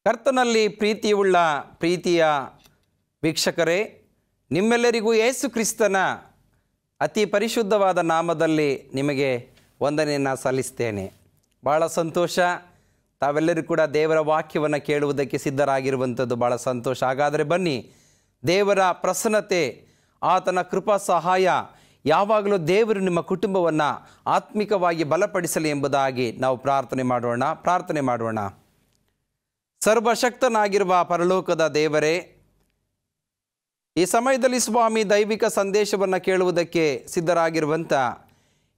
ಕರ್ತನಲ್ಲಿ ಪ್ರೀತಿಯ ವೀಕ್ಷಕರೇ, ನಿಮ್ಮೆಲ್ಲರಿಗೂ ಯೇಸು ಕ್ರಿಸ್ತನ ಅತಿ ಪರಿಶುದ್ಧವಾದ ನಾಮದಲ್ಲಿ ನಿಮಗೆ ವಂದನೆಯನ್ನು ಸಲ್ಲಿಸ್ತೇನೆ. ಭಾಳ ಸಂತೋಷ, ತಾವೆಲ್ಲರೂ ಕೂಡ ದೇವರ ವಾಕ್ಯವನ್ನು ಕೇಳುವುದಕ್ಕೆ ಸಿದ್ಧರಾಗಿರುವಂಥದ್ದು ಭಾಳ ಸಂತೋಷ. ಹಾಗಾದರೆ ಬನ್ನಿ, ದೇವರ ಪ್ರಸನ್ನತೆ, ಆತನ ಕೃಪಾ ಸಹಾಯ ಯಾವಾಗಲೂ ದೇವರು ನಿಮ್ಮ ಕುಟುಂಬವನ್ನು ಆತ್ಮಿಕವಾಗಿ ಬಲಪಡಿಸಲಿ ಎಂಬುದಾಗಿ ನಾವು ಪ್ರಾರ್ಥನೆ ಮಾಡೋಣ. ಸರ್ವಶಕ್ತನಾಗಿರುವ ಪರಲೋಕದ ದೇವರೇ, ಈ ಸಮಯದಲ್ಲಿ ಸ್ವಾಮಿ ದೈವಿಕ ಸಂದೇಶವನ್ನು ಕೇಳುವುದಕ್ಕೆ ಸಿದ್ಧರಾಗಿರುವಂಥ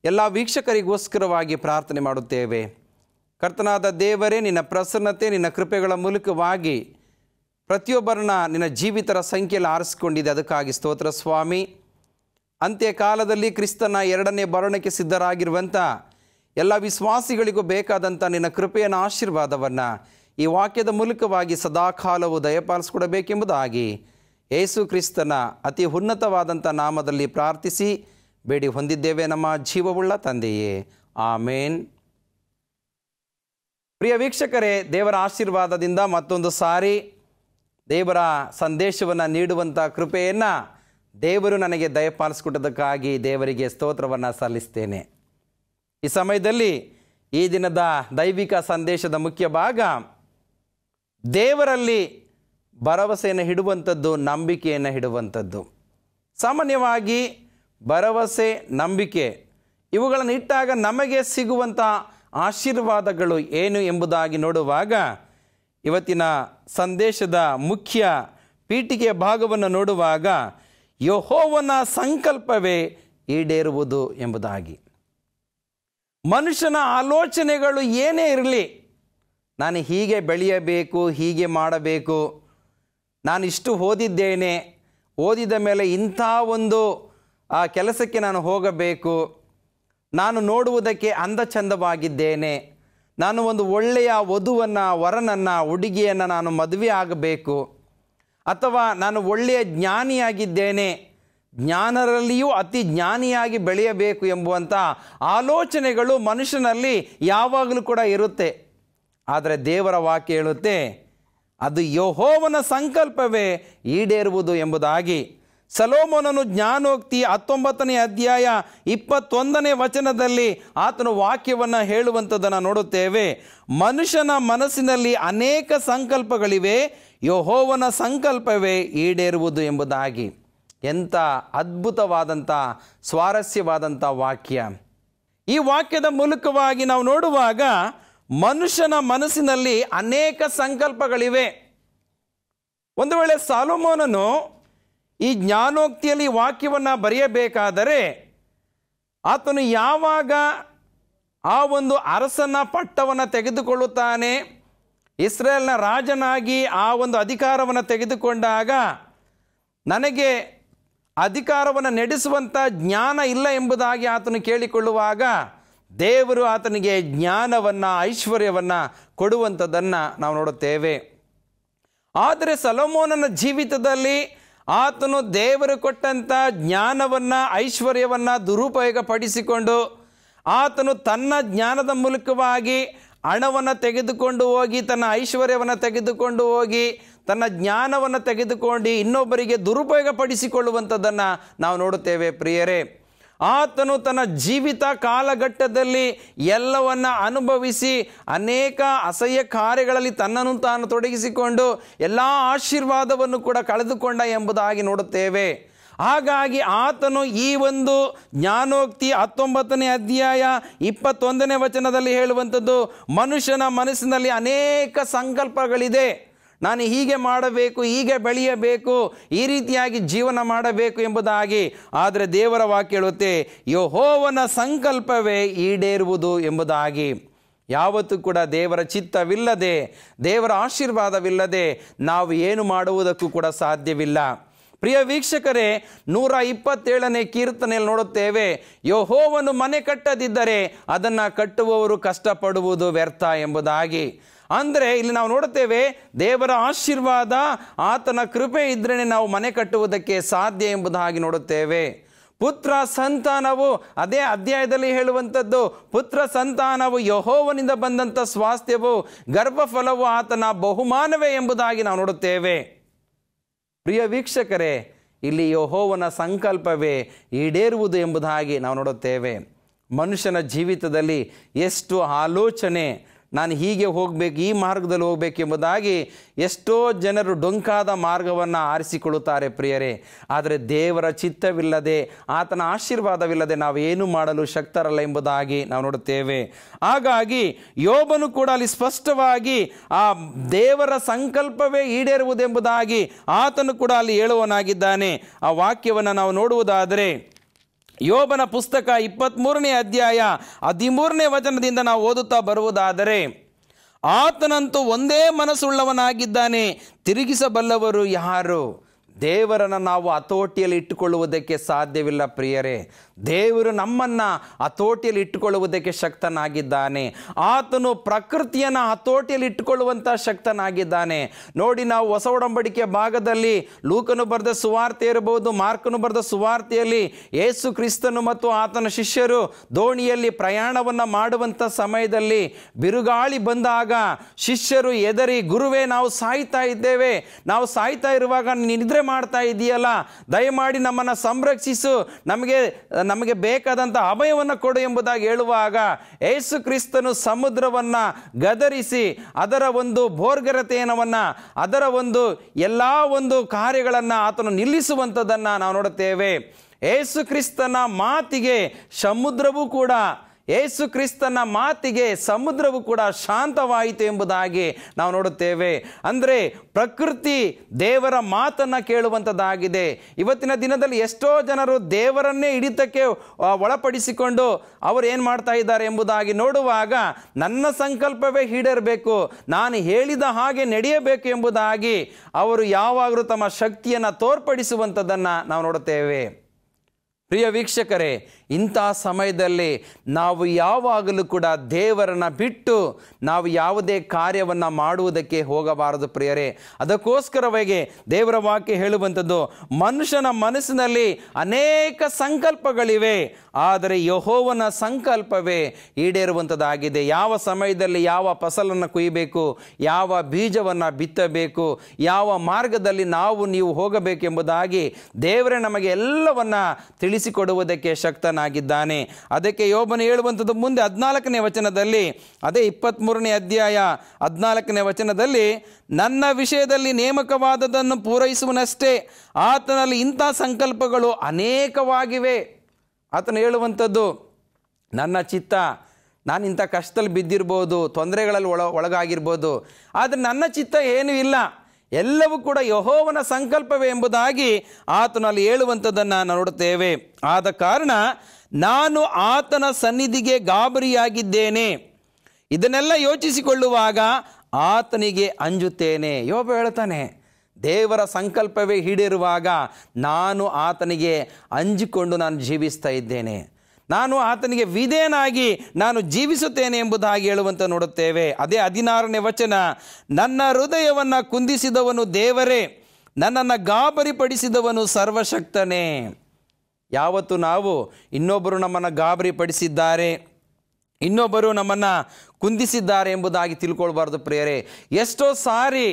ಎಲ್ಲ ವೀಕ್ಷಕರಿಗೋಸ್ಕರವಾಗಿ ಪ್ರಾರ್ಥನೆ ಮಾಡುತ್ತೇವೆ. ಕರ್ತನಾದ ದೇವರೇ, ನಿನ್ನ ಪ್ರಸನ್ನತೆ, ನಿನ್ನ ಕೃಪೆಗಳ ಮೂಲಕವಾಗಿ ಪ್ರತಿಯೊಬ್ಬರನ್ನ ನಿನ್ನ ಜೀವಿತರ ಸಂಖ್ಯೆಯಲ್ಲಿ ಆರಿಸಿಕೊಂಡಿದೆ. ಅದಕ್ಕಾಗಿ ಸ್ತೋತ್ರ ಸ್ವಾಮಿ. ಅಂತ್ಯಕಾಲದಲ್ಲಿ ಕ್ರಿಸ್ತನ ಎರಡನೇ ಬರೋಣಕ್ಕೆ ಸಿದ್ಧರಾಗಿರುವಂಥ ಎಲ್ಲ ವಿಶ್ವಾಸಿಗಳಿಗೂ ಬೇಕಾದಂಥ ನಿನ್ನ ಕೃಪೆಯನ್ನು, ಆಶೀರ್ವಾದವನ್ನು ಈ ವಾಕ್ಯದ ಮೂಲಕವಾಗಿ ಸದಾಕಾಲವು ದಯಪಾಲಿಸಿಕೊಡಬೇಕೆಂಬುದಾಗಿ ಯೇಸು ಕ್ರಿಸ್ತನ ಅತಿ ಉನ್ನತವಾದಂಥ ನಾಮದಲ್ಲಿ ಪ್ರಾರ್ಥಿಸಿ ಬೇಡಿ ಹೊಂದಿದ್ದೇವೆ ನಮ್ಮ ಜೀವವುಳ್ಳ ತಂದೆಯೇ, ಆಮೇನ್. ಪ್ರಿಯ ವೀಕ್ಷಕರೇ, ದೇವರ ಆಶೀರ್ವಾದದಿಂದ ಮತ್ತೊಂದು ಸಾರಿ ದೇವರ ಸಂದೇಶವನ್ನು ನೀಡುವಂಥ ಕೃಪೆಯನ್ನು ದೇವರು ನನಗೆ ದಯಪಾಲಿಸಿಕೊಟ್ಟದಕ್ಕಾಗಿ ದೇವರಿಗೆ ಸ್ತೋತ್ರವನ್ನು ಸಲ್ಲಿಸ್ತೇನೆ. ಈ ಸಮಯದಲ್ಲಿ ಈ ದಿನದ ದೈವಿಕ ಸಂದೇಶದ ಮುಖ್ಯ ಭಾಗ ದೇವರಲ್ಲಿ ಭರವಸೆಯನ್ನು ಇಡುವಂಥದ್ದು, ನಂಬಿಕೆಯನ್ನು ಇಡುವಂಥದ್ದು. ಸಾಮಾನ್ಯವಾಗಿ ಭರವಸೆ, ನಂಬಿಕೆ ಇವುಗಳನ್ನು ಇಟ್ಟಾಗ ನಮಗೆ ಸಿಗುವಂಥ ಆಶೀರ್ವಾದಗಳು ಏನು ಎಂಬುದಾಗಿ ನೋಡುವಾಗ ಇವತ್ತಿನ ಸಂದೇಶದ ಮುಖ್ಯ ಪೀಠಿಕೆಯ ಭಾಗವನ್ನು ನೋಡುವಾಗ ಯೆಹೋವನ ಸಂಕಲ್ಪವೇ ಈಡೇರುವುದು ಎಂಬುದಾಗಿ. ಮನುಷ್ಯನ ಆಲೋಚನೆಗಳು ಏನೇ ಇರಲಿ, ನಾನು ಹೀಗೆ ಬೆಳೆಯಬೇಕು, ಹೀಗೆ ಮಾಡಬೇಕು, ನಾನು ಇಷ್ಟು ಓದಿದ್ದೇನೆ, ಓದಿದ ಮೇಲೆ ಇಂಥ ಒಂದು ಕೆಲಸಕ್ಕೆ ನಾನು ಹೋಗಬೇಕು, ನಾನು ನೋಡುವುದಕ್ಕೆ ಅಂದ ಚಂದವಾಗಿದ್ದೇನೆ, ನಾನು ಒಂದು ಒಳ್ಳೆಯ ವಧುವನ್ನು, ವರನನ್ನು, ಹುಡುಗಿಯನ್ನು ನಾನು ಮದುವೆ ಆಗಬೇಕು, ಅಥವಾ ನಾನು ಒಳ್ಳೆಯ ಜ್ಞಾನಿಯಾಗಿದ್ದೇನೆ, ಜ್ಞಾನರಲ್ಲಿಯೂ ಅತಿ ಜ್ಞಾನಿಯಾಗಿ ಬೆಳೆಯಬೇಕು ಎಂಬುವಂಥ ಆಲೋಚನೆಗಳು ಮನುಷ್ಯನಲ್ಲಿ ಯಾವಾಗಲೂ ಕೂಡ ಇರುತ್ತೆ. ಆದರೆ ದೇವರ ವಾಕ್ಯ ಹೇಳುತ್ತೆ, ಅದು ಯೆಹೋವನ ಸಂಕಲ್ಪವೇ ಈಡೇರುವುದು ಎಂಬುದಾಗಿ. ಸೊಲೊಮೋನನು ಜ್ಞಾನೋಕ್ತಿ 19ನೇ ಅಧ್ಯಾಯ 21ನೇ ವಚನದಲ್ಲಿ ಆತನ ವಾಕ್ಯವನ್ನು ಹೇಳುವಂಥದ್ದನ್ನು ನೋಡುತ್ತೇವೆ. ಮನುಷ್ಯನ ಮನಸ್ಸಿನಲ್ಲಿ ಅನೇಕ ಸಂಕಲ್ಪಗಳಿವೆ, ಯೆಹೋವನ ಸಂಕಲ್ಪವೇ ಈಡೇರುವುದು ಎಂಬುದಾಗಿ. ಎಂಥ ಅದ್ಭುತವಾದಂಥ, ಸ್ವಾರಸ್ಯವಾದಂಥ ವಾಕ್ಯ. ಈ ವಾಕ್ಯದ ಮೂಲಕವಾಗಿ ನಾವು ನೋಡುವಾಗ ಮನುಷ್ಯನ ಮನಸ್ಸಿನಲ್ಲಿ ಅನೇಕ ಸಂಕಲ್ಪಗಳಿವೆ. ಒಂದು ವೇಳೆ ಸೊಲೊಮೋನನು ಈ ಜ್ಞಾನೋಕ್ತಿಯಲ್ಲಿ ವಾಕ್ಯವನ್ನು ಬರೆಯಬೇಕಾದರೆ ಆತನು ಯಾವಾಗ ಆ ಒಂದು ಅರಸನ ಪಟ್ಟವನ್ನು ತೆಗೆದುಕೊಳ್ಳುತ್ತಾನೆ, ಇಸ್ರೇಲ್ನ ರಾಜನಾಗಿ ಆ ಒಂದು ಅಧಿಕಾರವನ್ನು ತೆಗೆದುಕೊಂಡಾಗ ನನಗೆ ಅಧಿಕಾರವನ್ನು ನಡೆಸುವಂಥ ಜ್ಞಾನ ಇಲ್ಲ ಎಂಬುದಾಗಿ ಆತನು ಕೇಳಿಕೊಳ್ಳುವಾಗ ದೇವರು ಆತನಿಗೆ ಜ್ಞಾನವನ್ನು, ಐಶ್ವರ್ಯವನ್ನು ಕೊಡುವಂಥದ್ದನ್ನು ನಾವು ನೋಡುತ್ತೇವೆ. ಆದರೆ ಸೊಲೊಮೋನನ ಜೀವಿತದಲ್ಲಿ ಆತನು ದೇವರು ಕೊಟ್ಟಂಥ ಜ್ಞಾನವನ್ನು, ಐಶ್ವರ್ಯವನ್ನು ದುರುಪಯೋಗಪಡಿಸಿಕೊಂಡು ಆತನು ತನ್ನ ಜ್ಞಾನದ ಮೂಲಕವಾಗಿ ಹಣವನ್ನು ತೆಗೆದುಕೊಂಡು ಹೋಗಿ, ತನ್ನ ಐಶ್ವರ್ಯವನ್ನು ತೆಗೆದುಕೊಂಡು ಹೋಗಿ, ತನ್ನ ಜ್ಞಾನವನ್ನು ತೆಗೆದುಕೊಂಡು ಇನ್ನೊಬ್ಬರಿಗೆ ದುರುಪಯೋಗಪಡಿಸಿಕೊಳ್ಳುವಂಥದ್ದನ್ನು ನಾವು ನೋಡುತ್ತೇವೆ. ಪ್ರಿಯರೇ, ಆತನು ತನ್ನ ಜೀವಿತ ಕಾಲಘಟ್ಟದಲ್ಲಿ ಎಲ್ಲವನ್ನು ಅನುಭವಿಸಿ ಅನೇಕ ಅಸಹ್ಯ ಕಾರ್ಯಗಳಲ್ಲಿ ತನ್ನನ್ನು ತಾನು ತೊಡಗಿಸಿಕೊಂಡು ಎಲ್ಲ ಆಶೀರ್ವಾದವನ್ನು ಕೂಡ ಕಳೆದುಕೊಂಡ ಎಂಬುದಾಗಿ ನೋಡುತ್ತೇವೆ. ಹಾಗಾಗಿ ಆತನು ಈ ಒಂದು ಜ್ಞಾನೋಕ್ತಿ 19ನೇ ಅಧ್ಯಾಯ 21ನೇ ವಚನದಲ್ಲಿ ಹೇಳುವಂಥದ್ದು, ಮನುಷ್ಯನ ಮನಸ್ಸಿನಲ್ಲಿ ಅನೇಕ ಸಂಕಲ್ಪಗಳಿದೆ, ನಾನು ಹೀಗೆ ಮಾಡಬೇಕು, ಹೀಗೆ ಬೆಳೆಯಬೇಕು, ಈ ರೀತಿಯಾಗಿ ಜೀವನ ಮಾಡಬೇಕು ಎಂಬುದಾಗಿ. ಆದರೆ ದೇವರ ವಾಕ್ಯ ಹೇಳುತ್ತೆ, ಯೆಹೋವನ ಸಂಕಲ್ಪವೇ ಈಡೇರುವುದು ಎಂಬುದಾಗಿ. ಯಾವತ್ತೂ ಕೂಡ ದೇವರ ಚಿತ್ತವಿಲ್ಲದೆ, ದೇವರ ಆಶೀರ್ವಾದವಿಲ್ಲದೆ ನಾವು ಏನು ಮಾಡುವುದಕ್ಕೂ ಕೂಡ ಸಾಧ್ಯವಿಲ್ಲ. ಪ್ರಿಯ ವೀಕ್ಷಕರೇ, 127ನೇ ಕೀರ್ತನೆಯಲ್ಲಿ ನೋಡುತ್ತೇವೆ, ಯೆಹೋವನು ಮನೆ ಕಟ್ಟದಿದ್ದರೆ ಅದನ್ನು ಕಟ್ಟುವವರು ಕಷ್ಟಪಡುವುದು ವ್ಯರ್ಥ ಎಂಬುದಾಗಿ. ಅಂದರೆ ಇಲ್ಲಿ ನಾವು ನೋಡುತ್ತೇವೆ, ದೇವರ ಆಶೀರ್ವಾದ, ಆತನ ಕೃಪೆ ಇದ್ರೇ ನಾವು ಮನೆ ಕಟ್ಟುವುದಕ್ಕೆ ಸಾಧ್ಯ ಎಂಬುದಾಗಿ ನೋಡುತ್ತೇವೆ. ಪುತ್ರ ಸಂತಾನವು, ಅದೇ ಅಧ್ಯಾಯದಲ್ಲಿ ಹೇಳುವಂಥದ್ದು, ಪುತ್ರ ಸಂತಾನವು ಯೆಹೋವನಿಂದ ಬಂದಂಥ ಸ್ವಾಸ್ಥ್ಯವು, ಗರ್ಭಫಲವು ಆತನ ಬಹುಮಾನವೇ ಎಂಬುದಾಗಿ ನಾವು ನೋಡುತ್ತೇವೆ. ಪ್ರಿಯ ವೀಕ್ಷಕರೇ, ಇಲ್ಲಿ ಯೆಹೋವನ ಸಂಕಲ್ಪವೇ ಈಡೇರುವುದು ಎಂಬುದಾಗಿ ನಾವು ನೋಡುತ್ತೇವೆ. ಮನುಷ್ಯನ ಜೀವಿತದಲ್ಲಿ ಎಷ್ಟು ಆಲೋಚನೆ, ನಾನು ಹೀಗೆ ಹೋಗಬೇಕು, ಈ ಮಾರ್ಗದಲ್ಲಿ ಹೋಗಬೇಕು ಎಂಬುದಾಗಿ ಎಷ್ಟೋ ಜನರು ಡೊಂಕಾದ ಮಾರ್ಗವನ್ನು ಆರಿಸಿಕೊಳ್ಳುತ್ತಾರೆ ಪ್ರಿಯರೇ. ಆದರೆ ದೇವರ ಚಿತ್ತವಿಲ್ಲದೆ, ಆತನ ಆಶೀರ್ವಾದವಿಲ್ಲದೆ ನಾವು ಏನು ಮಾಡಲು ಶಕ್ತರಲ್ಲ ಎಂಬುದಾಗಿ ನಾವು ನೋಡುತ್ತೇವೆ. ಹಾಗಾಗಿ ಯೋಬನು ಕೂಡ ಅಲ್ಲಿ ಸ್ಪಷ್ಟವಾಗಿ ಆ ದೇವರ ಸಂಕಲ್ಪವೇ ಈಡೇರುವುದೆಂಬುದಾಗಿ ಆತನು ಕೂಡ ಅಲ್ಲಿ ಹೇಳುವನಾಗಿದ್ದಾನೆ. ಆ ವಾಕ್ಯವನ್ನು ನಾವು ನೋಡುವುದಾದರೆ ಯೋಬನ ಪುಸ್ತಕ 23ನೇ ಅಧ್ಯಾಯ 13ನೇ ವಚನದಿಂದ ನಾವು ಓದುತ್ತಾ ಬರುವುದಾದರೆ, ಆತನಂತೂ ಒಂದೇ ಮನಸ್ಸುಳ್ಳವನಾಗಿದ್ದಾನೆ, ತಿರುಗಿಸಬಲ್ಲವರು ಯಾರು? ದೇವರನ್ನು ನಾವು ಹತೋಟಿಯಲ್ಲಿ ಇಟ್ಟುಕೊಳ್ಳುವುದಕ್ಕೆ ಸಾಧ್ಯವಿಲ್ಲ ಪ್ರಿಯರೇ. ದೇವರು ನಮ್ಮನ್ನು ಹತೋಟಿಯಲ್ಲಿ ಇಟ್ಟುಕೊಳ್ಳುವುದಕ್ಕೆ ಶಕ್ತನಾಗಿದ್ದಾನೆ. ಆತನು ಪ್ರಕೃತಿಯನ್ನು ಹತೋಟಿಯಲ್ಲಿ ಇಟ್ಟುಕೊಳ್ಳುವಂಥ ಶಕ್ತನಾಗಿದ್ದಾನೆ. ನೋಡಿ, ನಾವು ಹೊಸ ಒಡಂಬಡಿಕೆ ಭಾಗದಲ್ಲಿ ಲೂಕನು ಬರೆದ ಸುವಾರ್ತೆ ಇರಬಹುದು, ಮಾರ್ಕನು ಬರೆದ ಸುವಾರ್ತೆಯಲ್ಲಿ ಯೇಸು ಕ್ರಿಸ್ತನು ಮತ್ತು ಆತನ ಶಿಷ್ಯರು ದೋಣಿಯಲ್ಲಿ ಪ್ರಯಾಣವನ್ನು ಮಾಡುವಂಥ ಸಮಯದಲ್ಲಿ ಬಿರುಗಾಳಿ ಬಂದಾಗ ಶಿಷ್ಯರು ಎದರಿ, ಗುರುವೇ ನಾವು ಸಾಯ್ತಾ ಇದ್ದೇವೆ, ನಾವು ಸಾಯ್ತಾ ಇರುವಾಗ ನಿದ್ರೆ ಮಾಡ್ತಾ ಇದೆಯಲ್ಲ, ದಯಮಾಡಿ ನಮ್ಮನ್ನು ಸಂರಕ್ಷಿಸು, ನಮಗೆ ಬೇಕಾದಂಥ ಅಭಯವನ್ನು ಕೊಡು ಎಂಬುದಾಗಿ ಹೇಳುವಾಗ ಯೇಸು ಕ್ರಿಸ್ತನು ಸಮುದ್ರವನ್ನು ಗದರಿಸಿ ಅದರ ಒಂದು ಭೋರ್ಗರತೆಯನ್ನು, ಅದರ ಒಂದು ಎಲ್ಲ ಒಂದು ಕಾರ್ಯಗಳನ್ನು ಆತನು ನಿಲ್ಲಿಸುವಂಥದ್ದನ್ನು ನಾವು ನೋಡುತ್ತೇವೆ. ಯೇಸು ಕ್ರಿಸ್ತನ ಮಾತಿಗೆ ಸಮುದ್ರವೂ ಕೂಡ, ಯೇಸು ಕ್ರಿಸ್ತನ ಮಾತಿಗೆ ಸಮುದ್ರವು ಕೂಡ ಶಾಂತವಾಯಿತು ಎಂಬುದಾಗಿ ನಾವು ನೋಡುತ್ತೇವೆ. ಅಂದರೆ ಪ್ರಕೃತಿ ದೇವರ ಮಾತನ್ನು ಕೇಳುವಂಥದ್ದಾಗಿದೆ. ಇವತ್ತಿನ ದಿನದಲ್ಲಿ ಎಷ್ಟೋ ಜನರು ದೇವರನ್ನೇ ಹಿಡಿತಕ್ಕೆ ಒಳಪಡಿಸಿಕೊಂಡು ಅವರು ಏನು ಮಾಡ್ತಾ ಇದ್ದಾರೆ ಎಂಬುದಾಗಿ ನೋಡುವಾಗ, ನನ್ನ ಸಂಕಲ್ಪವೇ ಈಡೇರಬೇಕು, ನಾನು ಹೇಳಿದ ಹಾಗೆ ನಡೆಯಬೇಕು ಎಂಬುದಾಗಿ ಅವರು ಯಾವಾಗಲೂ ತಮ್ಮ ಶಕ್ತಿಯನ್ನು ತೋರ್ಪಡಿಸುವಂಥದ್ದನ್ನು ನಾವು ನೋಡುತ್ತೇವೆ. ಪ್ರಿಯ ವೀಕ್ಷಕರೇ, ಇಂಥ ಸಮಯದಲ್ಲಿ ನಾವು ಯಾವಾಗಲೂ ಕೂಡ ದೇವರನ್ನು ಬಿಟ್ಟು ನಾವು ಯಾವುದೇ ಕಾರ್ಯವನ್ನು ಮಾಡುವುದಕ್ಕೆ ಹೋಗಬಾರದು ಪ್ರಿಯರೇ. ಅದಕ್ಕೋಸ್ಕರವಾಗಿ ದೇವರ ವಾಕ್ಯ ಹೇಳುವಂಥದ್ದು, ಮನುಷ್ಯನ ಮನಸ್ಸಿನಲ್ಲಿ ಅನೇಕ ಸಂಕಲ್ಪಗಳಿವೆ, ಆದರೆ ಯೆಹೋವನ ಸಂಕಲ್ಪವೇ ಈಡೇರುವಂಥದ್ದಾಗಿದೆ. ಯಾವ ಸಮಯದಲ್ಲಿ ಯಾವ ಫಸಲನ್ನು ಕೊಯ್ಯಬೇಕು, ಯಾವ ಬೀಜವನ್ನು ಬಿತ್ತಬೇಕು, ಯಾವ ಮಾರ್ಗದಲ್ಲಿ ನೀವು ಹೋಗಬೇಕೆಂಬುದಾಗಿ ದೇವರೇ ನಮಗೆ ಎಲ್ಲವನ್ನ ತಿಳಿಸಿಕೊಡುವುದಕ್ಕೆ ಶಕ್ತನಾಗಿದ್ದಾನೆ. ಅದಕ್ಕೆ ಯೋಬನು ಹೇಳುವಂಥದ್ದು ಮುಂದೆ 14ನೇ ವಚನದಲ್ಲಿ, ಅದೇ 23ನೇ ಅಧ್ಯಾಯ 14ನೇ ವಚನದಲ್ಲಿ, ನನ್ನ ವಿಷಯದಲ್ಲಿ ನೇಮಕವಾದದನ್ನು ಪೂರೈಸುವನಷ್ಟೇ, ಆತನಲ್ಲಿ ಇಂಥ ಸಂಕಲ್ಪಗಳು ಅನೇಕವಾಗಿವೆ. ಆತನು ಹೇಳುವಂಥದ್ದು, ನನ್ನ ಚಿತ್ತ, ನಾನು ಇಂಥ ಕಷ್ಟದಲ್ಲಿ ಬಿದ್ದಿರ್ಬೋದು, ತೊಂದರೆಗಳಲ್ಲಿ ಒಳಗಾಗಿರ್ಬೋದು, ಆದರೆ ನನ್ನ ಚಿತ್ತ ಏನೂ ಇಲ್ಲ, ಎಲ್ಲವೂ ಕೂಡ ಯೆಹೋವನ ಸಂಕಲ್ಪವೇ ಎಂಬುದಾಗಿ ಆತನಲ್ಲಿ ಹೇಳುವಂಥದ್ದನ್ನು ನೋಡುತ್ತೇವೆ. ಆದ ಕಾರಣ ನಾನು ಆತನ ಸನ್ನಿಧಿಗೆ ಗಾಬರಿಯಾಗಿದ್ದೇನೆ, ಇದನ್ನೆಲ್ಲ ಯೋಚಿಸಿಕೊಳ್ಳುವಾಗ ಆತನಿಗೆ ಅಂಜುತ್ತೇನೆ. ಯೋಬ ಹೇಳ್ತಾನೆ, ದೇವರ ಸಂಕಲ್ಪವೇ ಈಡೇರುವಾಗ ನಾನು ಆತನಿಗೆ ಅಂಜಿಕೊಂಡು ನಾನು ಜೀವಿಸ್ತಾ ಇದ್ದೇನೆ, ನಾನು ಆತನಿಗೆ ವಿಧೇಯನಾಗಿ ನಾನು ಜೀವಿಸುತ್ತೇನೆ ಎಂಬುದಾಗಿ ಹೇಳುವಂತ ನೋಡುತ್ತೇವೆ. ಅದೇ 16ನೇ ವಚನ, ನನ್ನ ಹೃದಯವನ್ನು ಕುಂದಿಸಿದವನು ದೇವರೇ, ನನ್ನನ್ನು ಗಾಬರಿಪಡಿಸಿದವನು ಸರ್ವಶಕ್ತನೇ. ಯಾವತ್ತು ನಾವು ಇನ್ನೊಬ್ಬರು ನಮ್ಮನ್ನು ಗಾಬರಿಪಡಿಸಿದ್ದಾರೆ, ಇನ್ನೊಬ್ಬರು ನಮ್ಮನ್ನು ಕುಂದಿಸಿದ್ದಾರೆ ಎಂಬುದಾಗಿ ತಿಳ್ಕೊಳ್ಬಾರ್ದು ಪ್ರಿಯರೇ. ಎಷ್ಟೋ ಸಾರಿ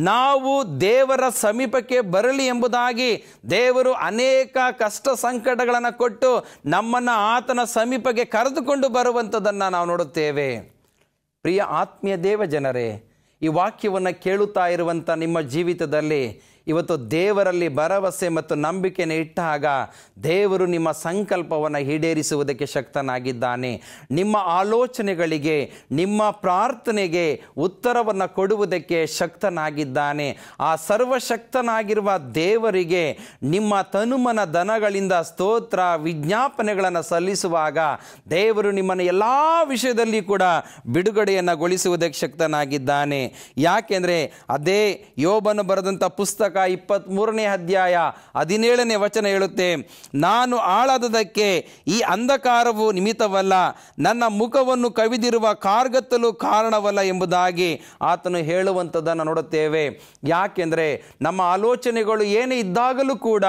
ನಾವು ದೇವರ ಸಮೀಪಕ್ಕೆ ಬರಲಿ ಎಂಬುದಾಗಿ ದೇವರು ಅನೇಕ ಕಷ್ಟ ಸಂಕಟಗಳನ್ನು ಕೊಟ್ಟು ನಮ್ಮನ್ನು ಆತನ ಸಮೀಪಕ್ಕೆ ಕರೆದುಕೊಂಡು ಬರುವಂಥದ್ದನ್ನು ನಾವು ನೋಡುತ್ತೇವೆ. ಪ್ರಿಯ ಆತ್ಮೀಯ ದೇವ ಜನರೇ, ಈ ವಾಕ್ಯವನ್ನು ಕೇಳುತ್ತಾ ಇರುವಂಥ ನಿಮ್ಮ ಜೀವಿತದಲ್ಲಿ ಇವತ್ತು ದೇವರಲ್ಲಿ ಭರವಸೆ ಮತ್ತು ನಂಬಿಕೆಯನ್ನು ಇಟ್ಟಾಗ ದೇವರು ನಿಮ್ಮ ಸಂಕಲ್ಪವನ್ನು ಈಡೇರಿಸುವುದಕ್ಕೆ ಶಕ್ತನಾಗಿದ್ದಾನೆ. ನಿಮ್ಮ ಆಲೋಚನೆಗಳಿಗೆ, ನಿಮ್ಮ ಪ್ರಾರ್ಥನೆಗೆ ಉತ್ತರವನ್ನು ಕೊಡುವುದಕ್ಕೆ ಶಕ್ತನಾಗಿದ್ದಾನೆ. ಆ ಸರ್ವಶಕ್ತನಾಗಿರುವ ದೇವರಿಗೆ ನಿಮ್ಮ ತನುಮನ ದನಗಳಿಂದ ಸ್ತೋತ್ರ ವಿಜ್ಞಾಪನೆಗಳನ್ನು ಸಲ್ಲಿಸುವಾಗ ದೇವರು ನಿಮ್ಮನ್ನು ಎಲ್ಲ ವಿಷಯದಲ್ಲಿ ಕೂಡ ಬಿಡುಗಡೆಯನ್ನು ಗೊಳಿಸುವುದಕ್ಕೆ ಶಕ್ತನಾಗಿದ್ದಾನೆ. ಯಾಕೆಂದರೆ ಅದೇ ಯೋಬನು ಬರೆದಂಥ ಪುಸ್ತಕ ಪುಸ್ತಕ 23ನೇ ಅಧ್ಯಾಯ 17ನೇ ವಚನ ಹೇಳುತ್ತೆ, ನಾನು ಆಳಾದದಕ್ಕೆ ಈ ಅಂಧಕಾರವು ನಿಮಿತ್ತವಲ್ಲ, ನನ್ನ ಮುಖವನ್ನು ಕವಿದಿರುವ ಕಾರ್ಗತ್ತಲು ಕಾರಣವಲ್ಲ ಎಂಬುದಾಗಿ ಆತನು ಹೇಳುವಂಥದ್ದನ್ನು ನೋಡುತ್ತೇವೆ. ಯಾಕೆಂದರೆ ನಮ್ಮ ಆಲೋಚನೆಗಳು ಏನೇ ಇದ್ದಾಗಲೂ ಕೂಡ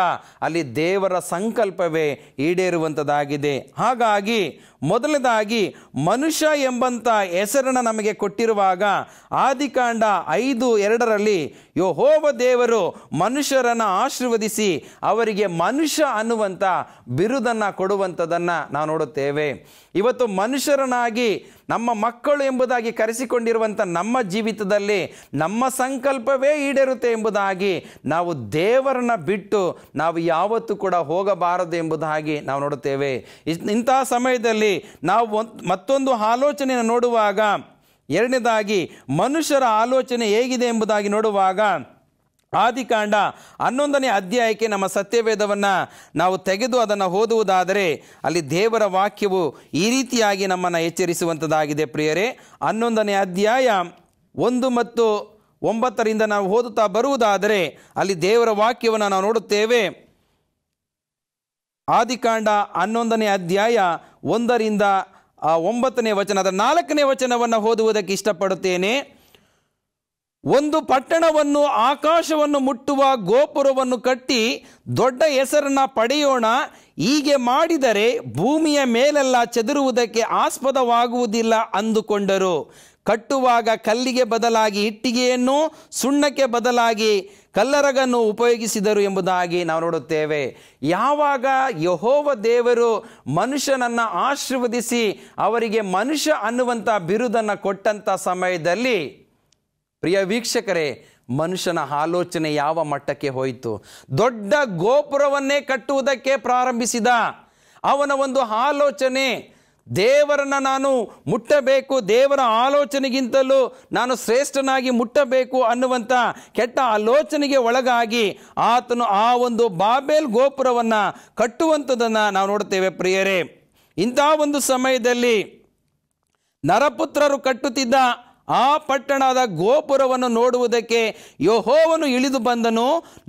ಅಲ್ಲಿ ದೇವರ ಸಂಕಲ್ಪವೇ ಈಡೇರುವಂಥದ್ದಾಗಿದೆ. ಹಾಗಾಗಿ ಮೊದಲನೇದಾಗಿ ಮನುಷ್ಯ ಎಂಬಂಥ ಹೆಸರನ್ನು ನಮಗೆ ಕೊಟ್ಟಿರುವಾಗ ಆದಿಕಾಂಡ 5:2 ಯೆಹೋವ ದೇವರು ಮನುಷ್ಯರನ್ನು ಆಶೀರ್ವದಿಸಿ ಅವರಿಗೆ ಮನುಷ್ಯ ಅನ್ನುವಂಥ ಬಿರುದನ್ನು ಕೊಡುವಂಥದ್ದನ್ನು ನಾವು ನೋಡುತ್ತೇವೆ. ಇವತ್ತು ಮನುಷ್ಯರನ್ನಾಗಿ ನಮ್ಮ ಮಕ್ಕಳು ಎಂಬುದಾಗಿ ಕರೆಸಿಕೊಂಡಿರುವಂಥ ನಮ್ಮ ಜೀವಿತದಲ್ಲಿ ನಮ್ಮ ಸಂಕಲ್ಪವೇ ಈಡೇರುತ್ತೆ ಎಂಬುದಾಗಿ ನಾವು ದೇವರನ್ನ ಬಿಟ್ಟು ನಾವು ಯಾವತ್ತೂ ಕೂಡ ಹೋಗಬಾರದು ಎಂಬುದಾಗಿ ನಾವು ನೋಡುತ್ತೇವೆ. ಇಂಥ ಸಮಯದಲ್ಲಿ ನಾವು ಮತ್ತೊಂದು ಆಲೋಚನೆಯನ್ನು ನೋಡುವಾಗ, ಎರಡನೇದಾಗಿ ಮನುಷ್ಯರ ಆಲೋಚನೆ ಹೇಗಿದೆ ಎಂಬುದಾಗಿ ನೋಡುವಾಗ ಆದಿಕಾಂಡ 11ನೇ ಅಧ್ಯಾಯಕ್ಕೆ ನಮ್ಮ ಸತ್ಯವೇದವನ್ನು ನಾವು ತೆಗೆದು ಅದನ್ನು ಓದುವುದಾದರೆ ಅಲ್ಲಿ ದೇವರ ವಾಕ್ಯವು ಈ ರೀತಿಯಾಗಿ ನಮ್ಮನ್ನು ಎಚ್ಚರಿಸುವಂಥದ್ದಾಗಿದೆ. ಪ್ರಿಯರೇ, 11ನೇ ಅಧ್ಯಾಯ 1 ಮತ್ತು 9 ನಾವು ಓದುತ್ತಾ ಬರುವುದಾದರೆ ಅಲ್ಲಿ ದೇವರ ವಾಕ್ಯವನ್ನು ನಾವು ನೋಡುತ್ತೇವೆ. ಆದಿಕಾಂಡ 11ನೇ ಅಧ್ಯಾಯ 1ರಿಂದ 9ನೇ ವಚನ, 4ನೇ ವಚನವನ್ನು ಓದುವುದಕ್ಕೆ ಇಷ್ಟಪಡುತ್ತೇನೆ. ಒಂದು ಪಟ್ಟಣವನ್ನು, ಆಕಾಶವನ್ನು ಮುಟ್ಟುವ ಗೋಪುರವನ್ನು ಕಟ್ಟಿ ದೊಡ್ಡ ಹೆಸರನ್ನು ಪಡೆಯೋಣ. ಹೀಗೆ ಮಾಡಿದರೆ ಭೂಮಿಯ ಮೇಲೆಲ್ಲ ಚದುರುವುದಕ್ಕೆ ಆಸ್ಪದವಾಗುವುದಿಲ್ಲ ಅಂದುಕೊಂಡರು. ಕಟ್ಟುವಾಗ ಕಲ್ಲಿಗೆ ಬದಲಾಗಿ ಇಟ್ಟಿಗೆಯನ್ನು, ಸುಣ್ಣಕ್ಕೆ ಬದಲಾಗಿ ಕಲ್ಲರಗನ್ನು ಉಪಯೋಗಿಸಿದರು ಎಂಬುದಾಗಿ ನಾವು ನೋಡುತ್ತೇವೆ. ಯಾವಾಗ ಯೆಹೋವ ದೇವರು ಮನುಷ್ಯನನ್ನು ಆಶೀರ್ವದಿಸಿ ಅವರಿಗೆ ಮನುಷ್ಯ ಅನ್ನುವಂಥ ಬಿರುದನ್ನು ಕೊಟ್ಟಂಥ ಸಮಯದಲ್ಲಿ, ಪ್ರಿಯ ವೀಕ್ಷಕರೇ, ಮನುಷ್ಯನ ಆಲೋಚನೆ ಯಾವ ಮಟ್ಟಕ್ಕೆ ಹೋಯಿತು? ದೊಡ್ಡ ಗೋಪುರವನ್ನೇ ಕಟ್ಟುವುದಕ್ಕೆ ಪ್ರಾರಂಭಿಸಿದ. ಅವನ ಒಂದು ಆಲೋಚನೆ ದೇವರನ್ನು ನಾನು ಮುಟ್ಟಬೇಕು, ದೇವರ ಆಲೋಚನೆಗಿಂತಲೂ ನಾನು ಶ್ರೇಷ್ಠನಾಗಿ ಮುಟ್ಟಬೇಕು ಅನ್ನುವಂಥ ಕೆಟ್ಟ ಆಲೋಚನೆಗೆ ಒಳಗಾಗಿ ಆತನು ಆ ಒಂದು ಬಾಬೇಲ್ ಗೋಪುರವನ್ನು ಕಟ್ಟುವಂಥದ್ದನ್ನು ನಾವು ನೋಡ್ತೇವೆ. ಪ್ರಿಯರೇ, ಇಂಥ ಒಂದು ಸಮಯದಲ್ಲಿ ನರಪುತ್ರರು ಕಟ್ಟುತ್ತಿದ್ದ ಆ ಪಟ್ಟಣದ ಗೋಪುರವನ್ನು ನೋಡುವುದಕ್ಕೆ ಯೆಹೋವನು ಇಳಿದು ಬಂದನು.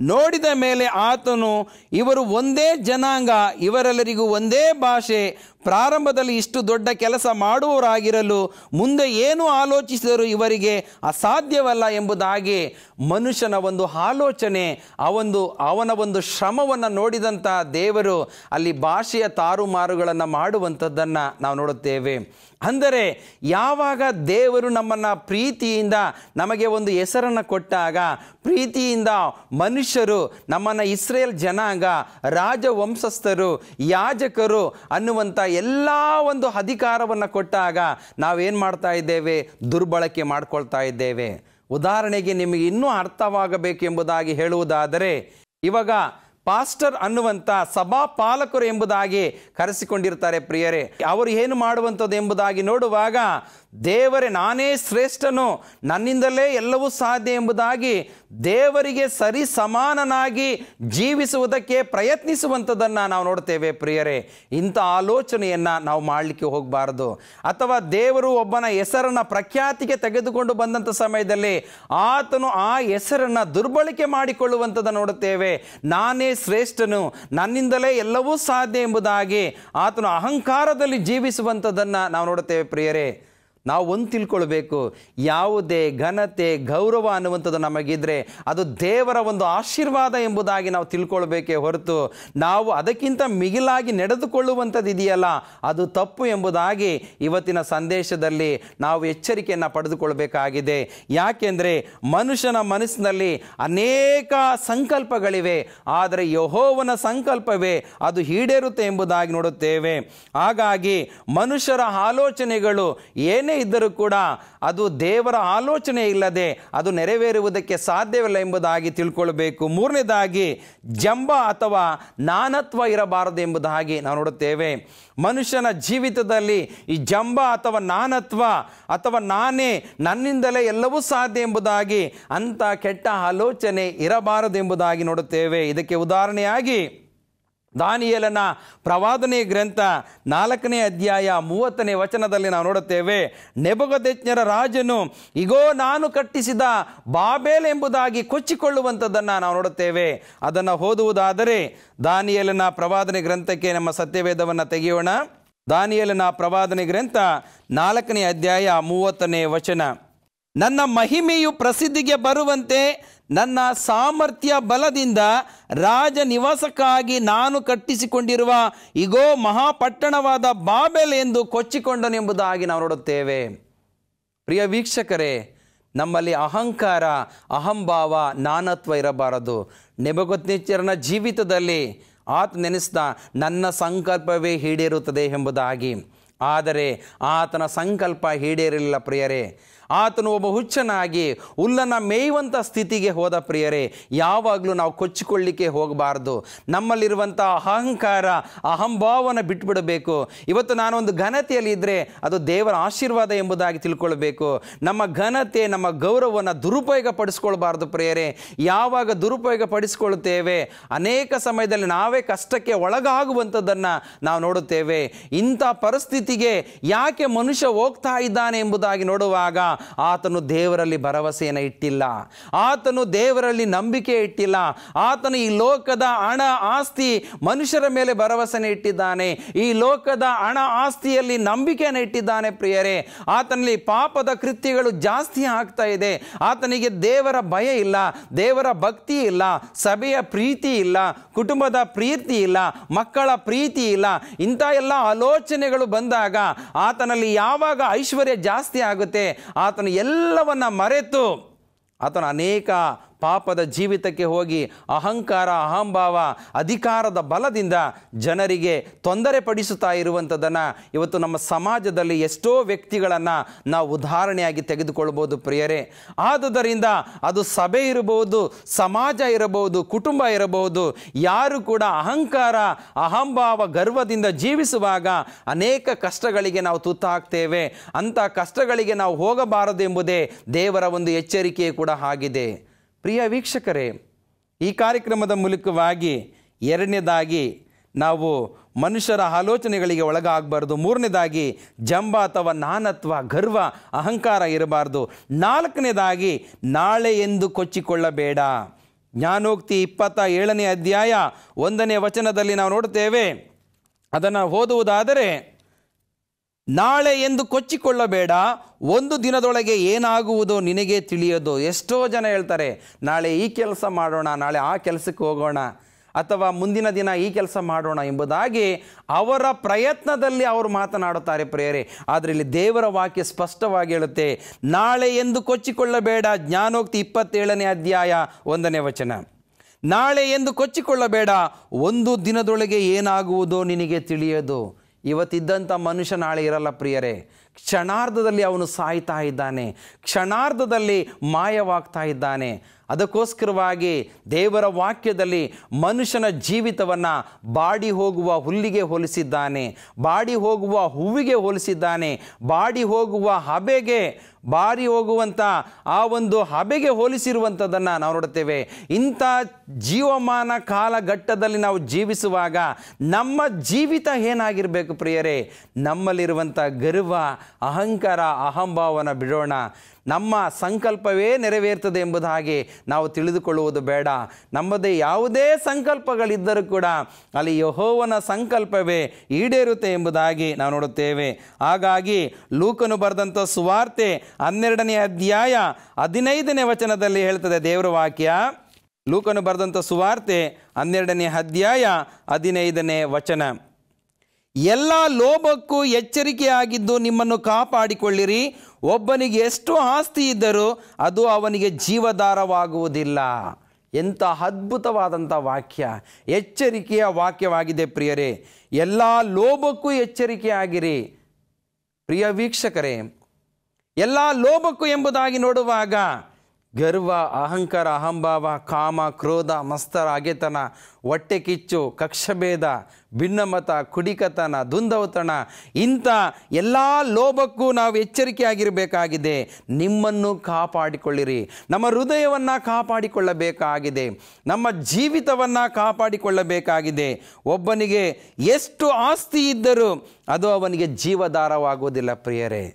ನೋಡಿದ ಮೇಲೆ ಆತನು, ಇವರು ಒಂದೇ ಜನಾಂಗ, ಇವರೆಲ್ಲರಿಗೂ ಒಂದೇ ಭಾಷೆ, ಪ್ರಾರಂಭದಲ್ಲಿ ಇಷ್ಟು ದೊಡ್ಡ ಕೆಲಸ ಮಾಡುವವರಾಗಿರಲು ಮುಂದೆ ಏನು ಆಲೋಚಿಸಿದರೂ ಇವರಿಗೆ ಅಸಾಧ್ಯವಲ್ಲ ಎಂಬುದಾಗಿ ಮನುಷ್ಯನ ಒಂದು ಆಲೋಚನೆ, ಅವನ ಒಂದು ಶ್ರಮವನ್ನು ನೋಡಿದಂಥ ದೇವರು ಅಲ್ಲಿ ಭಾಷೆಯ ತಾರುಮಾರುಗಳನ್ನು ಮಾಡುವಂಥದ್ದನ್ನು ನಾವು ನೋಡುತ್ತೇವೆ. ಅಂದರೆ ಯಾವಾಗ ದೇವರು ನಮ್ಮನ್ನು ಪ್ರೀತಿಯಿಂದ ನಮಗೆ ಒಂದು ಹೆಸರನ್ನು ಕೊಟ್ಟಾಗ, ಪ್ರೀತಿಯಿಂದ ಮನುಷ್ಯರು ನಮ್ಮನ್ನು ಇಸ್ರೇಲ್ ಜನಾಂಗ, ರಾಜವಂಶಸ್ಥರು, ಯಾಜಕರು ಅನ್ನುವಂಥ ಎಲ್ಲ ಒಂದು ಅಧಿಕಾರವನ್ನು ಕೊಟ್ಟಾಗ ನಾವೇನು ಮಾಡ್ತಾ ಇದ್ದೇವೆ? ದುರ್ಬಳಕೆ ಮಾಡ್ಕೊಳ್ತಾ ಇದ್ದೇವೆ. ಉದಾಹರಣೆಗೆ ನಿಮಗೆ ಇನ್ನೂ ಅರ್ಥವಾಗಬೇಕು ಎಂಬುದಾಗಿ ಹೇಳುವುದಾದರೆ, ಇವಾಗ ಪಾಸ್ಟರ್ ಅನ್ನುವಂಥ ಸಭಾ ಪಾಲಕರು ಎಂಬುದಾಗಿ ಕರೆಸಿಕೊಂಡಿರ್ತಾರೆ. ಪ್ರಿಯರೇ, ಅವರು ಏನು ಮಾಡುವಂಥದ್ದು ಎಂಬುದಾಗಿ ನೋಡುವಾಗ, ದೇವರೇ ನಾನೇ ಶ್ರೇಷ್ಠನು, ನನ್ನಿಂದಲೇ ಎಲ್ಲವೂ ಸಾಧ್ಯ ಎಂಬುದಾಗಿ ದೇವರಿಗೆ ಸರಿ ಸಮಾನನಾಗಿ ಜೀವಿಸುವುದಕ್ಕೆ ಪ್ರಯತ್ನಿಸುವಂಥದ್ದನ್ನು ನಾವು ನೋಡ್ತೇವೆ. ಪ್ರಿಯರೇ, ಇಂಥ ಆಲೋಚನೆಯನ್ನು ನಾವು ಮಾಡಲಿಕ್ಕೆ ಹೋಗಬಾರ್ದು. ಅಥವಾ ದೇವರು ಒಬ್ಬನ ಹೆಸರನ್ನು ಪ್ರಖ್ಯಾತಿಗೆ ತೆಗೆದುಕೊಂಡು ಬಂದಂಥ ಸಮಯದಲ್ಲಿ ಆತನು ಆ ಹೆಸರನ್ನು ದುರ್ಬಳಕೆ ಮಾಡಿಕೊಳ್ಳುವಂಥದ್ದನ್ನು ನೋಡುತ್ತೇವೆ. ನಾನೇ ಶ್ರೇಷ್ಠನು, ನನ್ನಿಂದಲೇ ಎಲ್ಲವೂ ಸಾಧ್ಯ ಎಂಬುದಾಗಿ ಆತನು ಅಹಂಕಾರದಲ್ಲಿ ಜೀವಿಸುವಂಥದ್ದನ್ನು ನಾವು ನೋಡುತ್ತೇವೆ. ಪ್ರಿಯರೇ, ನಾವು ಒಂದು ತಿಳ್ಕೊಳ್ಬೇಕು, ಯಾವುದೇ ಘನತೆ ಗೌರವ ಅನ್ನುವಂಥದ್ದು ನಮಗಿದ್ರೆ ಅದು ದೇವರ ಒಂದು ಆಶೀರ್ವಾದ ಎಂಬುದಾಗಿ ನಾವು ತಿಳ್ಕೊಳ್ಬೇಕೇ ಹೊರತು ನಾವು ಅದಕ್ಕಿಂತ ಮಿಗಿಲಾಗಿ ನಡೆದುಕೊಳ್ಳುವಂಥದ್ದು ಇದೆಯಲ್ಲ, ಅದು ತಪ್ಪು ಎಂಬುದಾಗಿ ಇವತ್ತಿನ ಸಂದೇಶದಲ್ಲಿ ನಾವು ಎಚ್ಚರಿಕೆಯನ್ನು ಪಡೆದುಕೊಳ್ಬೇಕಾಗಿದೆ. ಯಾಕೆಂದರೆ ಮನುಷ್ಯನ ಮನಸ್ಸಿನಲ್ಲಿ ಅನೇಕ ಸಂಕಲ್ಪಗಳಿವೆ, ಆದರೆ ಯೆಹೋವನ ಸಂಕಲ್ಪವೇ ಅದು ಈಡೇರುತ್ತೆ ಎಂಬುದಾಗಿ ನೋಡುತ್ತೇವೆ. ಹಾಗಾಗಿ ಮನುಷ್ಯರ ಆಲೋಚನೆಗಳು ಏನೇ ಇದ್ದರೂ ಕೂಡ ಅದು ದೇವರ ಆಲೋಚನೆ ಇಲ್ಲದೆ ಅದು ನೆರವೇರುವುದಕ್ಕೆ ಸಾಧ್ಯವಿಲ್ಲ ಎಂಬುದಾಗಿ ತಿಳ್ಕೊಳ್ಬೇಕು. ಮೂರನೇದಾಗಿ ಜಂಬ ಅಥವಾ ನಾನತ್ವ ಇರಬಾರದು ಎಂಬುದಾಗಿ ನಾವು ನೋಡುತ್ತೇವೆ. ಮನುಷ್ಯನ ಜೀವಿತದಲ್ಲಿ ಈ ಜಂಬ ಅಥವಾ ನಾನತ್ವ ಅಥವಾ ನಾನೇ, ನನ್ನಿಂದಲೇ ಎಲ್ಲವೂ ಸಾಧ್ಯ ಎಂಬುದಾಗಿ ಅಂಥ ಕೆಟ್ಟ ಆಲೋಚನೆ ಇರಬಾರದು ಎಂಬುದಾಗಿ ನೋಡುತ್ತೇವೆ. ಇದಕ್ಕೆ ಉದಾಹರಣೆಯಾಗಿ ದಾನಿಯೇಲನ ಪ್ರವಾದನೆ ಗ್ರಂಥ 4ನೇ ಅಧ್ಯಾಯ 30ನೇ ವಚನದಲ್ಲಿ ನಾವು ನೋಡುತ್ತೇವೆ, ನೆಬೂಕದ್ನೆಚ್ಚರನ ರಾಜನು ಇಗೋ ನಾನು ಕಟ್ಟಿಸಿದ ಬಾಬೆಲ್ ಎಂಬುದಾಗಿ ಕೊಚ್ಚಿಕೊಳ್ಳುವಂಥದ್ದನ್ನು ನಾವು ನೋಡುತ್ತೇವೆ. ಅದನ್ನು ಓದುವುದಾದರೆ ದಾನಿಯೇಲನ ಪ್ರವಾದನೆ ಗ್ರಂಥಕ್ಕೆ ನಮ್ಮ ಸತ್ಯವೇದವನ್ನು ತೆಗೆಯೋಣ. ದಾನಿಯೇಲನ ಪ್ರವಾದನೆ ಗ್ರಂಥ 4ನೇ ಅಧ್ಯಾಯ 30ನೇ ವಚನ. ನನ್ನ ಮಹಿಮೆಯು ಪ್ರಸಿದ್ಧಿಗೆ ಬರುವಂತೆ ನನ್ನ ಸಾಮರ್ಥ್ಯ ಬಲದಿಂದ ರಾಜ ನಿವಾಸಕ್ಕಾಗಿ ನಾನು ಕಟ್ಟಿಸಿಕೊಂಡಿರುವ ಇಗೋ ಮಹಾಪಟ್ಟಣವಾದ ಬಾಬೆಲ್ ಎಂದು ಕೊಚ್ಚಿಕೊಂಡನೆಂಬುದಾಗಿ ನಾವು ನೋಡುತ್ತೇವೆ. ಪ್ರಿಯ ವೀಕ್ಷಕರೇ, ನಮ್ಮಲ್ಲಿ ಅಹಂಕಾರ, ಅಹಂಭಾವ, ನಾನತ್ವ ಇರಬಾರದು. ನೆಬೂಕದ್ನೆಚ್ಚರನ ಜೀವಿತದಲ್ಲಿ ಆತ ನೆನೆಸಿದ ನನ್ನ ಸಂಕಲ್ಪವೇ ಈಡೇರುತ್ತದೆ ಎಂಬುದಾಗಿ. ಆದರೆ ಆತನ ಸಂಕಲ್ಪ ಈಡೇರಲಿಲ್ಲ ಪ್ರಿಯರೇ. ಆತನು ಒಬ್ಬ ಹುಚ್ಚನಾಗಿ ಹುಲ್ಲನ್ನು ಮೇಯುವಂಥ ಸ್ಥಿತಿಗೆ ಹೋದ ಪ್ರಿಯರೇ. ಯಾವಾಗಲೂ ನಾವು ಕೊಚ್ಚಿಕೊಳ್ಳಿಕ್ಕೆ ಹೋಗಬಾರ್ದು. ನಮ್ಮಲ್ಲಿರುವಂಥ ಅಹಂಕಾರ, ಅಹಂಭಾವನ ಬಿಟ್ಬಿಡಬೇಕು. ಇವತ್ತು ನಾನೊಂದು ಘನತೆಯಲ್ಲಿ ಇದ್ದರೆ ಅದು ದೇವರ ಆಶೀರ್ವಾದ ಎಂಬುದಾಗಿ ತಿಳ್ಕೊಳ್ಬೇಕು. ನಮ್ಮ ಘನತೆ, ನಮ್ಮ ಗೌರವವನ್ನು ದುರುಪಯೋಗ ಪಡಿಸ್ಕೊಳ್ಬಾರ್ದು ಪ್ರಿಯರೇ. ಯಾವಾಗ ದುರುಪಯೋಗ ಪಡಿಸ್ಕೊಳ್ತೇವೆ, ಅನೇಕ ಸಮಯದಲ್ಲಿ ನಾವೇ ಕಷ್ಟಕ್ಕೆ ಒಳಗಾಗುವಂಥದ್ದನ್ನು ನಾವು ನೋಡುತ್ತೇವೆ. ಇಂಥ ಪರಿಸ್ಥಿತಿಗೆ ಯಾಕೆ ಮನುಷ್ಯ ಹೋಗ್ತಾ ಇದ್ದಾನೆ ಎಂಬುದಾಗಿ ನೋಡುವಾಗ ಆತನು ದೇವರಲ್ಲಿ ಭರವಸೆಯನ್ನು ಇಟ್ಟಿಲ್ಲ, ಆತನು ದೇವರಲ್ಲಿ ನಂಬಿಕೆ ಇಟ್ಟಿಲ್ಲ. ಆತನು ಈ ಲೋಕದ ಹಣ ಆಸ್ತಿ ಮನುಷ್ಯರ ಮೇಲೆ ಭರವಸೆಯನ್ನು ಇಟ್ಟಿದ್ದಾನೆ. ಈ ಲೋಕದ ಹಣ ಆಸ್ತಿಯಲ್ಲಿ ನಂಬಿಕೆಯನ್ನು ಇಟ್ಟಿದ್ದಾನೆ ಪ್ರಿಯರೇ. ಆತನಲ್ಲಿ ಪಾಪದ ಕೃತ್ಯಗಳು ಜಾಸ್ತಿ ಆಗ್ತಾ ಇದೆ. ಆತನಿಗೆ ದೇವರ ಭಯ ಇಲ್ಲ, ದೇವರ ಭಕ್ತಿ ಇಲ್ಲ, ಸಭೆಯ ಪ್ರೀತಿ ಇಲ್ಲ, ಕುಟುಂಬದ ಪ್ರೀತಿ ಇಲ್ಲ, ಮಕ್ಕಳ ಪ್ರೀತಿ ಇಲ್ಲ. ಇಂಥ ಎಲ್ಲ ಆಲೋಚನೆಗಳು ಬಂದಾಗ ಆತನಲ್ಲಿ ಯಾವಾಗ ಐಶ್ವರ್ಯ ಜಾಸ್ತಿ ಆಗುತ್ತೆ, ಆತನು ಎಲ್ಲವನ್ನ ಮರೆತು ಆತನು ಅನೇಕ ಪಾಪದ ಜೀವಿತಕ್ಕೆ ಹೋಗಿ ಅಹಂಕಾರ, ಅಹಂಭಾವ, ಅಧಿಕಾರದ ಬಲದಿಂದ ಜನರಿಗೆ ತೊಂದರೆ ಪಡಿಸುತ್ತಾ ಇರುವಂಥದ್ದನ್ನು ಇವತ್ತು ನಮ್ಮ ಸಮಾಜದಲ್ಲಿ ಎಷ್ಟೋ ವ್ಯಕ್ತಿಗಳನ್ನು ನಾವು ಉದಾಹರಣೆಯಾಗಿ ತೆಗೆದುಕೊಳ್ಬೋದು ಪ್ರಿಯರೇ. ಆದುದರಿಂದ ಅದು ಸಭೆ ಇರಬಹುದು, ಸಮಾಜ ಇರಬಹುದು, ಕುಟುಂಬ ಇರಬಹುದು, ಯಾರು ಕೂಡ ಅಹಂಕಾರ, ಅಹಂಭಾವ, ಗರ್ವದಿಂದ ಜೀವಿಸುವಾಗ ಅನೇಕ ಕಷ್ಟಗಳಿಗೆ ನಾವು ತುತ್ತಾಗ್ತೇವೆ. ಅಂಥ ಕಷ್ಟಗಳಿಗೆ ನಾವು ಹೋಗಬಾರದು ಎಂಬುದೇ ದೇವರ ಒಂದು ಎಚ್ಚರಿಕೆ ಕೂಡ ಆಗಿದೆ. ಪ್ರಿಯ ವೀಕ್ಷಕರೇ, ಈ ಕಾರ್ಯಕ್ರಮದ ಮೂಲಕವಾಗಿ ಎರಡನೇದಾಗಿ ನಾವು ಮನುಷ್ಯರ ಆಲೋಚನೆಗಳಿಗೆ ಒಳಗಾಗಬಾರ್ದು. ಮೂರನೇದಾಗಿ ಜಂಬ ಅಥವಾ ನಾನತ್ವ, ಗರ್ವ, ಅಹಂಕಾರ ಇರಬಾರ್ದು. ನಾಲ್ಕನೇದಾಗಿ ನಾಳೆ ಎಂದು ಕೊಚ್ಚಿಕೊಳ್ಳಬೇಡ. ಜ್ಞಾನೋಕ್ತಿ 27ನೇ ಅಧ್ಯಾಯ 1ನೇ ವಚನದಲ್ಲಿ ನಾವು ನೋಡುತ್ತೇವೆ. ಅದನ್ನು ಓದುವುದಾದರೆ, ನಾಳೆ ಎಂದು ಕೊಚ್ಚಿಕೊಳ್ಳಬೇಡ, ಒಂದು ದಿನದೊಳಗೆ ಏನಾಗುವುದೋ ನಿನಗೆ ತಿಳಿಯೋದು. ಎಷ್ಟೋ ಜನ ಹೇಳ್ತಾರೆ, ನಾಳೆ ಈ ಕೆಲಸ ಮಾಡೋಣ, ನಾಳೆ ಆ ಕೆಲಸಕ್ಕೆ ಹೋಗೋಣ, ಅಥವಾ ಮುಂದಿನ ದಿನ ಈ ಕೆಲಸ ಮಾಡೋಣ ಎಂಬುದಾಗಿ ಅವರ ಪ್ರಯತ್ನದಲ್ಲಿ ಅವರು ಮಾತನಾಡುತ್ತಾರೆ ಪ್ರಿಯರೇ. ಆದರೆ ಇಲ್ಲಿ ದೇವರ ವಾಕ್ಯ ಸ್ಪಷ್ಟವಾಗಿ ಹೇಳುತ್ತೆ, ನಾಳೆ ಎಂದು ಕೊಚ್ಚಿಕೊಳ್ಳಬೇಡ. ಜ್ಞಾನೋಕ್ತಿ 27ನೇ ಅಧ್ಯಾಯ 1ನೇ ವಚನ. ನಾಳೆ ಎಂದು ಕೊಚ್ಚಿಕೊಳ್ಳಬೇಡ, ಒಂದು ದಿನದೊಳಗೆ ಏನಾಗುವುದೋ ನಿನಗೆ ತಿಳಿಯೋದು. ಇವತ್ತಿದ್ದಂಥ ಮನುಷ್ಯ ನಾಳೆ ಇರಲ್ಲ ಪ್ರಿಯರೇ. ಕ್ಷಣಾರ್ಧದಲ್ಲಿ ಅವನು ಸಾಯ್ತಾ ಇದ್ದಾನೆ, ಕ್ಷಣಾರ್ಧದಲ್ಲಿ ಮಾಯವಾಗ್ತಾ ಇದ್ದಾನೆ. ಅದಕ್ಕೋಸ್ಕರವಾಗಿ ದೇವರ ವಾಕ್ಯದಲ್ಲಿ ಮನುಷ್ಯನ ಜೀವಿತವನ್ನು ಬಾಡಿ ಹೋಗುವ ಹುಲ್ಲಿಗೆ ಹೋಲಿಸಿದ್ದಾನೆ, ಬಾಡಿ ಹೋಗುವ ಹೂವಿಗೆ ಹೋಲಿಸಿದ್ದಾನೆ, ಬಾಡಿ ಹೋಗುವ ಹಬೆಗೆ, ಬಾರಿ ಹೋಗುವಂಥ ಆ ಒಂದು ಹಬೆಗೆ ಹೋಲಿಸಿರುವಂಥದ್ದನ್ನು ನಾವು ನೋಡುತ್ತೇವೆ. ಇಂಥ ಜೀವಮಾನ ಕಾಲಘಟ್ಟದಲ್ಲಿ ನಾವು ಜೀವಿಸುವಾಗ ನಮ್ಮ ಜೀವಿತ ಏನಾಗಿರಬೇಕು ಪ್ರಿಯರೇ? ನಮ್ಮಲ್ಲಿರುವಂಥ ಗರ್ವ, ಅಹಂಕಾರ, ಅಹಂಭಾವನ ಬಿಡೋಣ. ನಮ್ಮ ಸಂಕಲ್ಪವೇ ನೆರವೇರ್ತದೆ ಎಂಬುದಾಗಿ ನಾವು ತಿಳಿದುಕೊಳ್ಳುವುದು ಬೇಡ. ನಮ್ಮದೇ ಯಾವುದೇ ಸಂಕಲ್ಪಗಳಿದ್ದರೂ ಕೂಡ ಅಲ್ಲಿ ಯೆಹೋವನ ಸಂಕಲ್ಪವೇ ಈಡೇರುತ್ತೆ ಎಂಬುದಾಗಿ ನಾವು ನೋಡುತ್ತೇವೆ. ಹಾಗಾಗಿ ಲೂಕನು ಬರೆದಂಥ ಸುವಾರ್ತೆ 12ನೇ ಅಧ್ಯಾಯ 15ನೇ ವಚನದಲ್ಲಿ ಹೇಳ್ತದೆ ದೇವರ ವಾಕ್ಯ. ಲೂಕನು ಬರೆದಂಥ ಸುವಾರ್ತೆ 12ನೇ ಅಧ್ಯಾಯ 15ನೇ ವಚನ. ಎಲ್ಲ ಲೋಭಕ್ಕೂ ಎಚ್ಚರಿಕೆಯಾಗಿದ್ದು ನಿಮ್ಮನ್ನು ಕಾಪಾಡಿಕೊಳ್ಳಿರಿ. ಒಬ್ಬನಿಗೆ ಎಷ್ಟು ಆಸ್ತಿ ಇದ್ದರೂ ಅದು ಅವನಿಗೆ ಜೀವಧಾರವಾಗುವುದಿಲ್ಲ. ಎಂಥ ಅದ್ಭುತವಾದಂಥ ವಾಕ್ಯ, ಎಚ್ಚರಿಕೆಯ ವಾಕ್ಯವಾಗಿದೆ ಪ್ರಿಯರೇ. ಎಲ್ಲ ಲೋಭಕ್ಕೂ ಎಚ್ಚರಿಕೆಯಾಗಿರಿ. ಪ್ರಿಯ ವೀಕ್ಷಕರೇ, ಎಲ್ಲ ಲೋಭಕ್ಕೂ ಎಂಬುದಾಗಿ ನೋಡುವಾಗ ಗರ್ವ, ಅಹಂಕಾರ, ಅಹಂಭಾವ, ಕಾಮ, ಕ್ರೋಧ, ಮತ್ಸರ, ಹಗೆತನ, ಹೊಟ್ಟೆ ಕಿಚ್ಚು, ಕಕ್ಷಭೇದ, ಭಿನ್ನಮತ, ಕುಡಿಕತನ, ದುಂದವತನ, ಇಂಥ ಎಲ್ಲ ಲೋಭಕ್ಕೂ ನಾವು ಎಚ್ಚರಿಕೆಯಾಗಿರಬೇಕಾಗಿದೆ. ನಿಮ್ಮನ್ನು ಕಾಪಾಡಿಕೊಳ್ಳಿರಿ. ನಮ್ಮ ಹೃದಯವನ್ನು ಕಾಪಾಡಿಕೊಳ್ಳಬೇಕಾಗಿದೆ. ನಮ್ಮ ಜೀವಿತವನ್ನು ಕಾಪಾಡಿಕೊಳ್ಳಬೇಕಾಗಿದೆ. ಒಬ್ಬನಿಗೆ ಎಷ್ಟು ಆಸ್ತಿ ಇದ್ದರೂ ಅದು ಅವನಿಗೆ ಜೀವಧಾರವಾಗುವುದಿಲ್ಲ ಪ್ರಿಯರೇ.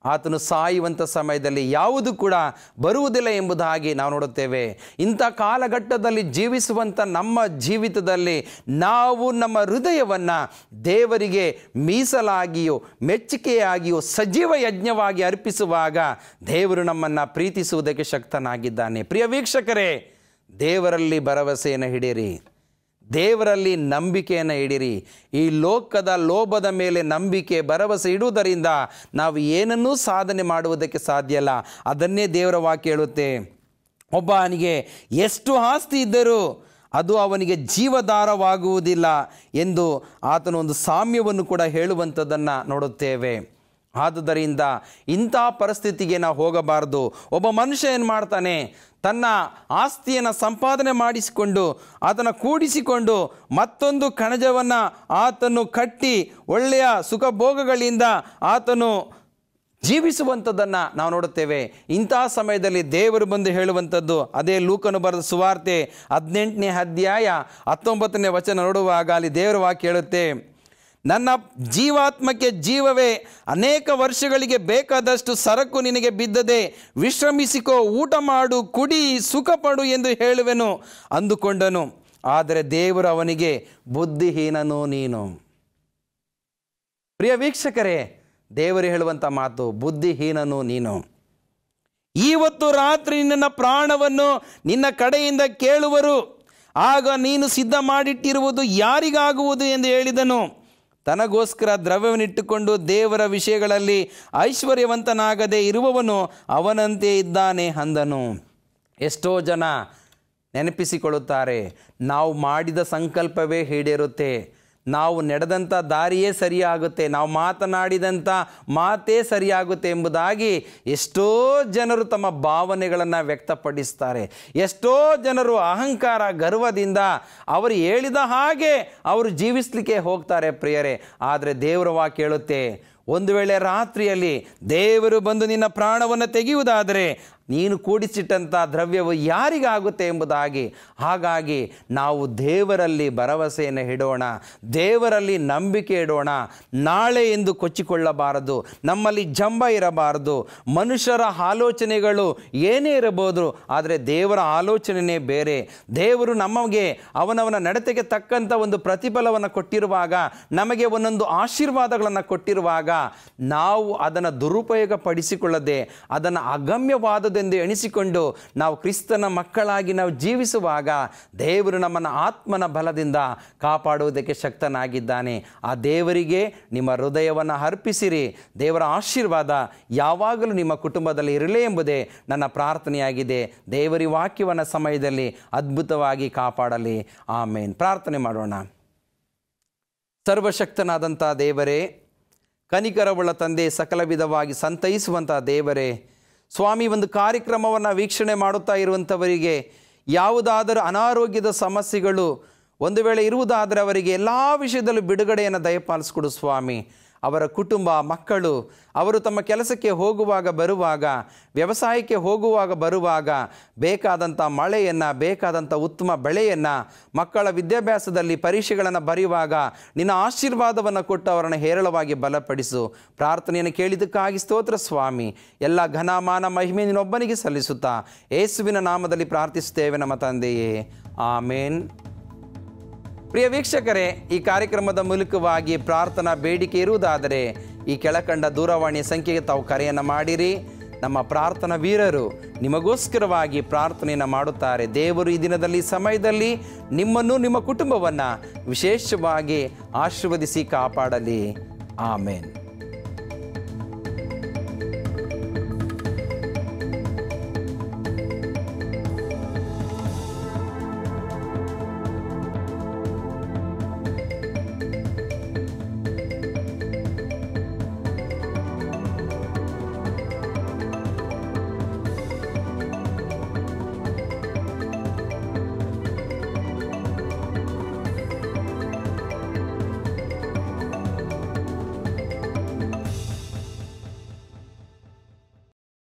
ಆತನು ಸಾಯುವಂಥ ಸಮಯದಲ್ಲಿ ಯಾವುದು ಕೂಡ ಬರುವುದಿಲ್ಲ ಎಂಬುದಾಗಿ ನಾವು ನೋಡುತ್ತೇವೆ. ಇಂಥ ಕಾಲಘಟ್ಟದಲ್ಲಿ ಜೀವಿಸುವಂಥ ನಮ್ಮ ಜೀವಿತದಲ್ಲಿ ನಾವು ನಮ್ಮ ಹೃದಯವನ್ನು ದೇವರಿಗೆ ಮೀಸಲಾಗಿಯೂ ಮೆಚ್ಚುಗೆಯಾಗಿಯೂ ಸಜೀವ ಯಜ್ಞವಾಗಿ ಅರ್ಪಿಸುವಾಗ ದೇವರು ನಮ್ಮನ್ನು ಪ್ರೀತಿಸುವುದಕ್ಕೆ ಶಕ್ತನಾಗಿದ್ದಾನೆ. ಪ್ರಿಯ ವೀಕ್ಷಕರೇ, ದೇವರಲ್ಲಿ ಭರವಸೆಯನ್ನು ಹಿಡಿಯಿರಿ, ದೇವರಲ್ಲಿ ನಂಬಿಕೆಯನ್ನು ಇಡಿರಿ. ಈ ಲೋಕದ ಲೋಭದ ಮೇಲೆ ನಂಬಿಕೆ ಭರವಸೆ ಇಡುವುದರಿಂದ ನಾವು ಏನನ್ನೂ ಸಾಧನೆ ಮಾಡುವುದಕ್ಕೆ ಸಾಧ್ಯ ಇಲ್ಲ. ಅದನ್ನೇ ದೇವರ ವಾಕ್ಯ ಹೇಳುತ್ತೆ. ಒಬ್ಬನಿಗೆ ಎಷ್ಟು ಆಸ್ತಿ ಇದ್ದರೂ ಅದು ಅವನಿಗೆ ಜೀವಧಾರವಾಗುವುದಿಲ್ಲ ಎಂದು ಆತನು ಒಂದು ಸಾಮ್ಯವನ್ನು ಕೂಡ ಹೇಳುವಂಥದ್ದನ್ನು ನೋಡುತ್ತೇವೆ. ಆದುದರಿಂದ ಇಂಥ ಪರಿಸ್ಥಿತಿಗೆ ನಾವು ಹೋಗಬಾರದು. ಒಬ್ಬ ಮನುಷ್ಯ ಏನು ಮಾಡ್ತಾನೆ, ತನ್ನ ಆಸ್ತಿಯನ್ನು ಸಂಪಾದನೆ ಮಾಡಿಸಿಕೊಂಡು ಆತನ ಕೂಡಿಸಿಕೊಂಡು ಮತ್ತೊಂದು ಕಣಜವನ್ನು ಆತನು ಕಟ್ಟಿ ಒಳ್ಳೆಯ ಸುಖಭೋಗಗಳಿಂದ ಆತನು ಜೀವಿಸುವಂಥದ್ದನ್ನು ನಾವು ನೋಡುತ್ತೇವೆ. ಇಂತಹ ಸಮಯದಲ್ಲಿ ದೇವರು ಬಂದು ಹೇಳುವಂಥದ್ದು ಅದೇ ಲೂಕನು ಬರೆದ ಸುವಾರ್ತೆ 18ನೇ ಅಧ್ಯಾಯ 19ನೇ ವಚನ ನೋಡುವಾಗ ಅಲ್ಲಿ ದೇವರ ವಾಕ್ಯ ಹೇಳುತ್ತೆ, ನನ್ನ ಜೀವಾತ್ಮಕ್ಕೆ ಜೀವವೇ, ಅನೇಕ ವರ್ಷಗಳಿಗೆ ಬೇಕಾದಷ್ಟು ಸರಕು ನಿನಗೆ ಬಿದ್ದದೆ, ವಿಶ್ರಮಿಸಿಕೋ, ಊಟ ಮಾಡು, ಕುಡಿ, ಸುಖಪಡು ಎಂದು ಹೇಳುವೆನು ಅಂದುಕೊಂಡನು. ಆದರೆ ದೇವರು ಅವನಿಗೆ, ಬುದ್ಧಿಹೀನನು ನೀನು. ಪ್ರಿಯ ವೀಕ್ಷಕರೇ, ದೇವರು ಹೇಳುವಂಥ ಮಾತು, ಬುದ್ಧಿಹೀನನು ನೀನು. ಇವತ್ತು ರಾತ್ರಿ ನಿನ್ನ ಪ್ರಾಣವನ್ನು ನಿನ್ನ ಕಡೆಯಿಂದ ಕೇಳುವರು, ಆಗ ನೀನು ಸಿದ್ಧ ಮಾಡಿಟ್ಟಿರುವುದು ಯಾರಿಗಾಗುವುದು ಎಂದು ಹೇಳಿದನು. ತನಗೋಸ್ಕರ ದ್ರವ್ಯವನ್ನಿಟ್ಟುಕೊಂಡು ದೇವರ ವಿಷಯಗಳಲ್ಲಿ ಐಶ್ವರ್ಯವಂತನಾಗದೇ ಇರುವವನು ಅವನಂತೆ ಇದ್ದಾನೆ ಅಂದನು. ಎಷ್ಟೋ ಜನ ನೆನಪಿಸಿಕೊಳ್ಳುತ್ತಾರೆ, ನಾವು ಮಾಡಿದ ಸಂಕಲ್ಪವೇ ಈಡೇರುತ್ತೆ, ನಾವು ನಡೆದಂಥ ದಾರಿಯೇ ಸರಿಯಾಗುತ್ತೆ, ನಾವು ಮಾತನಾಡಿದಂಥ ಮಾತೇ ಸರಿಯಾಗುತ್ತೆ ಎಂಬುದಾಗಿ ಎಷ್ಟೋ ಜನರು ತಮ್ಮ ಭಾವನೆಗಳನ್ನು ವ್ಯಕ್ತಪಡಿಸ್ತಾರೆ. ಎಷ್ಟೋ ಜನರು ಅಹಂಕಾರ, ಗರ್ವದಿಂದ ಅವರು ಹೇಳಿದ ಹಾಗೆ ಅವರು ಜೀವಿಸಲಿಕ್ಕೆ ಹೋಗ್ತಾರೆ ಪ್ರಿಯರೇ. ಆದರೆ ದೇವರ ವಾಕ್ಯ ಹೇಳುತ್ತೆ, ಒಂದು ವೇಳೆ ರಾತ್ರಿಯಲ್ಲಿ ದೇವರು ಬಂದು ನಿನ್ನ ಪ್ರಾಣವನ್ನು ತೆಗೆಯುವುದಾದರೆ ನೀನು ಕೂಡಿಸಿಟ್ಟಂಥ ದ್ರವ್ಯವು ಯಾರಿಗಾಗುತ್ತೆ ಎಂಬುದಾಗಿ. ಹಾಗಾಗಿ ನಾವು ದೇವರಲ್ಲಿ ಭರವಸೆಯನ್ನು ಇಡೋಣ, ದೇವರಲ್ಲಿ ನಂಬಿಕೆ ಇಡೋಣ. ನಾಳೆ ಎಂದು ಕೊಚ್ಚಿಕೊಳ್ಳಬಾರದು, ನಮ್ಮಲ್ಲಿ ಜಂಬ ಇರಬಾರದು. ಮನುಷ್ಯರ ಆಲೋಚನೆಗಳು ಏನೇ ಇರಬಹುದು, ಆದರೆ ದೇವರ ಆಲೋಚನೆಯೇ ಬೇರೆ. ದೇವರು ನಮಗೆ ಅವನವನ ನಡತೆಗೆ ತಕ್ಕಂಥ ಒಂದು ಪ್ರತಿಫಲವನ್ನು ಕೊಟ್ಟಿರುವಾಗ, ನಮಗೆ ಒಂದೊಂದು ಆಶೀರ್ವಾದಗಳನ್ನು ಕೊಟ್ಟಿರುವಾಗ ನಾವು ಅದನ್ನು ದುರುಪಯೋಗ ಪಡಿಸಿಕೊಳ್ಳದೆ ಅದನ್ನು ಅಗಮ್ಯವಾದದೆಂದು ಎಣಿಸಿಕೊಂಡು ನಾವು ಕ್ರಿಸ್ತನ ಮಕ್ಕಳಾಗಿ ನಾವು ಜೀವಿಸುವಾಗ ದೇವರು ನಮ್ಮನ್ನು ಆತ್ಮನ ಬಲದಿಂದ ಕಾಪಾಡುವುದಕ್ಕೆ ಶಕ್ತನಾಗಿದ್ದಾನೆ. ಆ ದೇವರಿಗೆ ನಿಮ್ಮ ಹೃದಯವನ್ನು ಅರ್ಪಿಸಿರಿ. ದೇವರ ಆಶೀರ್ವಾದ ಯಾವಾಗಲೂ ನಿಮ್ಮ ಕುಟುಂಬದಲ್ಲಿ ಇರಲಿ ಎಂಬುದೇ ನನ್ನ ಪ್ರಾರ್ಥನೆಯಾಗಿದೆ. ದೇವರ ವಾಕ್ಯವನ್ನು ಸಮಯದಲ್ಲಿ ಅದ್ಭುತವಾಗಿ ಕಾಪಾಡಲಿ. ಆಮೇನ್. ಪ್ರಾರ್ಥನೆ ಮಾಡೋಣ. ಸರ್ವಶಕ್ತನಾದಂಥ ದೇವರೇ, ಕನಿಕರವುಳ್ಳ ತಂದೆ, ಸಕಲ ವಿಧವಾಗಿ ಸಂತೈಸುವಂಥ ದೇವರೇ, ಸ್ವಾಮಿ, ಒಂದು ಕಾರ್ಯಕ್ರಮವನ್ನು ವೀಕ್ಷಣೆ ಮಾಡುತ್ತಾ ಇರುವಂಥವರಿಗೆ ಯಾವುದಾದರೂ ಅನಾರೋಗ್ಯದ ಸಮಸ್ಯೆಗಳು ಒಂದು ವೇಳೆ ಇರುವುದಾದರೆ ಅವರಿಗೆ ಎಲ್ಲ ವಿಷಯದಲ್ಲೂ ಬಿಡುಗಡೆಯನ್ನು ದಯಪಾಲಿಸಿಕೊಡು ಸ್ವಾಮಿ. ಅವರ ಕುಟುಂಬ, ಮಕ್ಕಳು, ಅವರು ತಮ್ಮ ಕೆಲಸಕ್ಕೆ ಹೋಗುವಾಗ ಬರುವಾಗ, ವ್ಯವಸಾಯಕ್ಕೆ ಹೋಗುವಾಗ ಬರುವಾಗ ಬೇಕಾದಂಥ ಮಳೆಯನ್ನು, ಬೇಕಾದಂಥ ಉತ್ತಮ ಬೆಳೆಯನ್ನು, ಮಕ್ಕಳ ವಿದ್ಯಾಭ್ಯಾಸದಲ್ಲಿ ಪರೀಕ್ಷೆಗಳನ್ನು ಬರೆಯುವಾಗ ನಿನ್ನ ಆಶೀರ್ವಾದವನ್ನು ಕೊಟ್ಟು ಅವರನ್ನು ಹೇರಳವಾಗಿ ಬಲಪಡಿಸು. ಪ್ರಾರ್ಥನೆಯನ್ನು ಕೇಳಿದ್ದಕ್ಕಾಗಿ ಸ್ತೋತ್ರ ಸ್ವಾಮಿ. ಎಲ್ಲ ಘನಮಾನ ಮಹಿಮೆ ನಿನ್ನೊಬ್ಬನಿಗೆ ಸಲ್ಲಿಸುತ್ತಾ ಯೇಸುವಿನ ನಾಮದಲ್ಲಿ ಪ್ರಾರ್ಥಿಸುತ್ತೇವೆ ನಮ್ಮ ತಂದೆಯೇ, ಆಮೇನ್. ಪ್ರಿಯ ವೀಕ್ಷಕರೇ, ಈ ಕಾರ್ಯಕ್ರಮದ ಮೂಲಕವಾಗಿ ಪ್ರಾರ್ಥನಾ ಬೇಡಿಕೆ ಇರುವುದಾದರೆ ಈ ಕೆಳಕಂಡ ದೂರವಾಣಿಯ ಸಂಖ್ಯೆಗೆ ತಾವು ಕರೆಯನ್ನು ಮಾಡಿರಿ. ನಮ್ಮ ಪ್ರಾರ್ಥನಾ ವೀರರು ನಿಮಗೋಸ್ಕರವಾಗಿ ಪ್ರಾರ್ಥನೆಯನ್ನು ಮಾಡುತ್ತಾರೆ. ದೇವರು ಈ ದಿನದಲ್ಲಿ, ಸಮಯದಲ್ಲಿ ನಿಮ್ಮನ್ನು, ನಿಮ್ಮ ಕುಟುಂಬವನ್ನು ವಿಶೇಷವಾಗಿ ಆಶೀರ್ವದಿಸಿ ಕಾಪಾಡಲಿ. ಆಮೇನ್.